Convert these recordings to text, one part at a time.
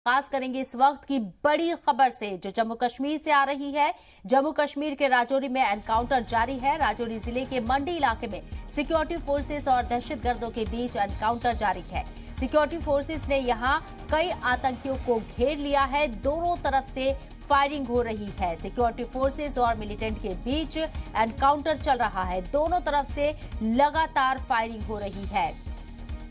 खास करेंगे इस वक्त की बड़ी खबर से जो जम्मू कश्मीर से आ रही है। जम्मू कश्मीर के राजौरी में एनकाउंटर जारी है। राजौरी जिले के मंडी इलाके में सिक्योरिटी फोर्सेस और दहशतगर्दों के बीच एनकाउंटर जारी है। सिक्योरिटी फोर्सेस ने यहां कई आतंकियों को घेर लिया है। दोनों तरफ से फायरिंग हो रही है। सिक्योरिटी फोर्सेस और मिलिटेंट के बीच एनकाउंटर चल रहा है। दोनों तरफ से लगातार फायरिंग हो रही है।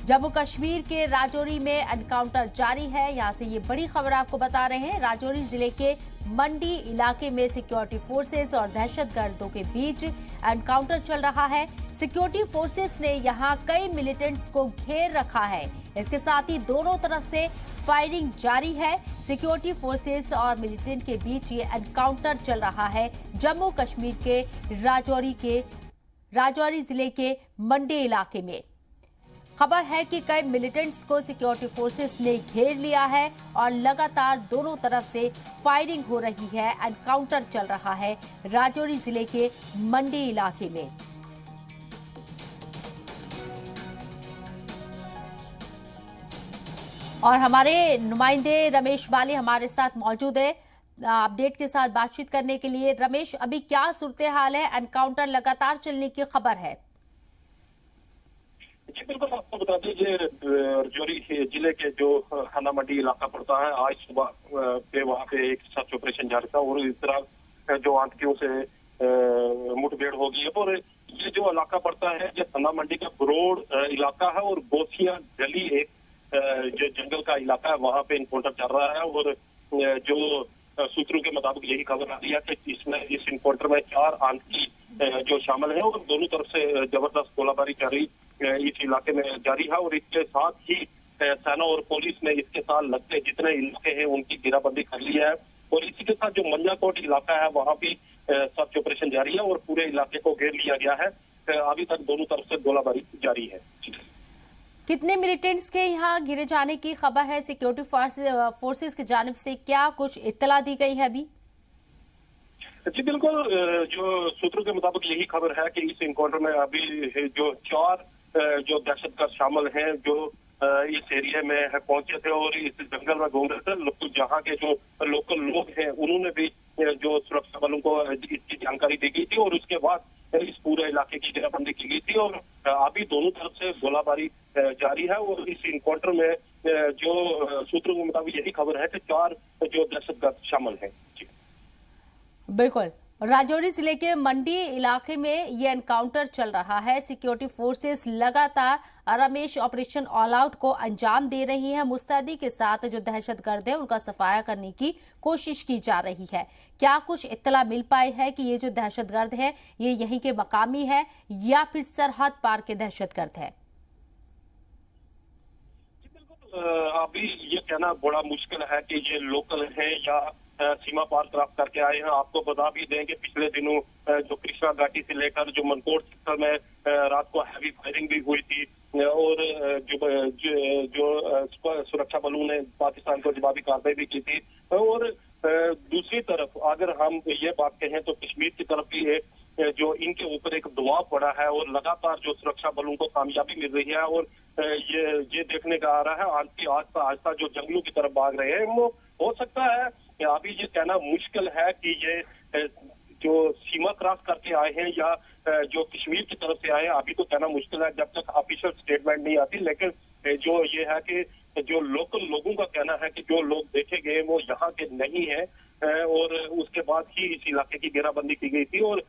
जम्मू कश्मीर के राजौरी में एनकाउंटर जारी है। यहां से ये बड़ी खबर आपको बता रहे हैं। राजौरी जिले के मंडी इलाके में सिक्योरिटी फोर्सेस और दहशतगर्दों के बीच एनकाउंटर चल रहा है। सिक्योरिटी फोर्सेस ने यहां कई मिलिटेंट्स को घेर रखा है। इसके साथ ही दोनों तरफ से फायरिंग जारी है। सिक्योरिटी फोर्सेस और मिलिटेंट के बीच ये एनकाउंटर चल रहा है जम्मू कश्मीर के राजौरी जिले के मंडी इलाके में। खबर है कि कई मिलिटेंट्स को सिक्योरिटी फोर्सेस ने घेर लिया है और लगातार दोनों तरफ से फायरिंग हो रही है। एनकाउंटर चल रहा है राजौरी जिले के मंडी इलाके में। और हमारे नुमाइंदे रमेश बाली हमारे साथ मौजूद है अपडेट के साथ बातचीत करने के लिए। रमेश, अभी क्या सूरत हाल है? एनकाउंटर लगातार चलने की खबर है। जी बिल्कुल, आपको बता दीजिए राजौरी जिले के जो खाना मंडी इलाका पड़ता है, आज सुबह पे वहाँ पे एक सर्च ऑपरेशन जारी था और इस तरह जो आतंकियों से मुठभेड़ हो गई है। और ये जो इलाका पड़ता है ये खाना मंडी का ब्रोड इलाका है और बोसिया गली एक जो जंगल का इलाका है, वहाँ पे इनकाउंटर चल रहा है। और जो सूत्रों के मुताबिक यही खबर आ रही है कि इसमें इस इनकाउंटर में 4 आतंकी जो शामिल है और दोनों तरफ से जबरदस्त गोलाबारी जारी इस इलाके में जारी है। और इसके साथ ही सेना और पुलिस ने इसके साथ लगते जितने इलाके हैं उनकी घेराबंदी कर ली है। और इसी के साथ जो मंजाकोट इलाका है वहाँ भी सर्च ऑपरेशन जारी है और पूरे इलाके को घेर लिया गया है। अभी तक दोनों तरफ से गोलाबारी जारी है। कितने मिलिटेंट्स के यहाँ घिरे जाने की खबर है? सिक्योरिटी फोर्सेस की जानिब से क्या कुछ इत्तला दी गई है अभी? जी बिल्कुल, जो सूत्रों के मुताबिक यही खबर है कि इस इनकाउंटर में अभी जो 4 जो दहशतगर्द शामिल हैं जो इस एरिया में पहुंचे थे और इस जंगल में घूम रहे थे। जहाँ के जो लोकल लोग हैं उन्होंने भी जो सुरक्षा बलों को इसकी जानकारी दी गई थी और उसके बाद इस पूरे इलाके की घेराबंदी की गई थी। और अभी दोनों तरफ से गोलाबारी जारी है और इस इनकाउंटर में जो सूत्रों के मुताबिक यही खबर है कि 4 जो दहशतगर्द शामिल हैं। बिल्कुल, राजौरी जिले के मंडी इलाके में ये एनकाउंटर चल रहा है। सिक्योरिटी फोर्सेस लगातार रमेश ऑपरेशन ऑल आउट को अंजाम दे रही है। मुस्तैदी के साथ जो दहशतगर्द है उनका सफाया करने की कोशिश की जा रही है। क्या कुछ इत्तला मिल पाई है कि ये जो दहशतगर्द है ये यहीं के मकामी है या फिर सरहद पार के दहशतगर्द है? अभी ये कहना बड़ा मुश्किल है कि ये लोकल है या सीमा पार क्रॉस करके आए हैं। आपको बता भी दें कि पिछले दिनों जो कृष्णा घाटी से लेकर जो मनकोट सेक्टर में रात को हैवी फायरिंग भी हुई थी और जो सुरक्षा बलों ने पाकिस्तान को जवाबी कार्रवाई भी की थी। और दूसरी तरफ अगर हम ये बात कहें तो कश्मीर की तरफ भी है जो इनके ऊपर एक दबाव पड़ा है और लगातार जो सुरक्षा बलों को कामयाबी मिल रही है। और ये देखने का आ रहा है आंटी आस्ता आस्ता जो जंगलों की तरफ भाग रहे हैं। वो हो सकता है अभी ये कहना मुश्किल है कि ये जो सीमा क्रॉस करके आए हैं या जो कश्मीर की तरफ से आए हैं, अभी तो कहना मुश्किल है जब तक ऑफिशियल स्टेटमेंट नहीं आती। लेकिन जो ये है कि जो लोकल लोगों का कहना है कि जो लोग देखे गए वो यहाँ के नहीं है और उसके बाद ही इस इलाके की घेराबंदी की गई थी और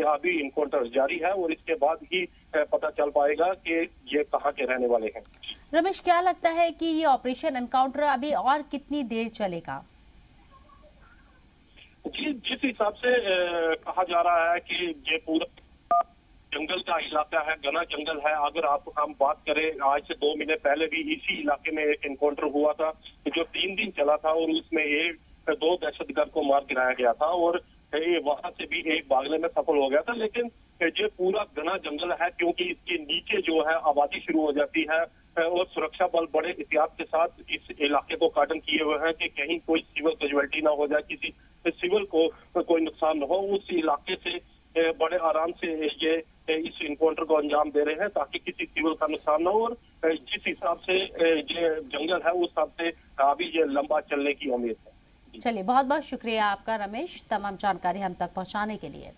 अभी इनकाउंटर जारी है और इसके बाद ही पता चल पाएगा कि ये कहाँ के रहने वाले हैं। रमेश, क्या लगता है कि ये ऑपरेशन एनकाउंटर अभी और कितनी देर चलेगा? जी, जिस हिसाब से कहा जा रहा है कि ये पूरा जंगल का इलाका है, घना जंगल है। अगर हम बात करें आज से 2 महीने पहले भी इसी इलाके में एक एनकाउंटर हुआ था जो 3 दिन चला था और उसमें 2 दहशतगर्द को मार गिराया गया था और वहां से भी एक भागने में सफल हो गया था। लेकिन ये पूरा घना जंगल है क्योंकि इसके नीचे जो है आबादी शुरू हो जाती है और सुरक्षा बल बड़े एहतियात के साथ इस इलाके को कार्डन किए हुए हैं कि कहीं कोई सिविल कैजुअल्टी ना हो जाए, किसी सिविल को कोई नुकसान न हो। उस इलाके से बड़े आराम से ये इस इनकाउंटर को अंजाम दे रहे हैं ताकि किसी सिविल का नुकसान न हो। और जिस हिसाब से ये जंगल है उस हिसाब से अभी ये लंबा चलने की उम्मीद है। चलिए, बहुत बहुत शुक्रिया आपका रमेश, तमाम जानकारी हम तक पहुंचाने के लिए।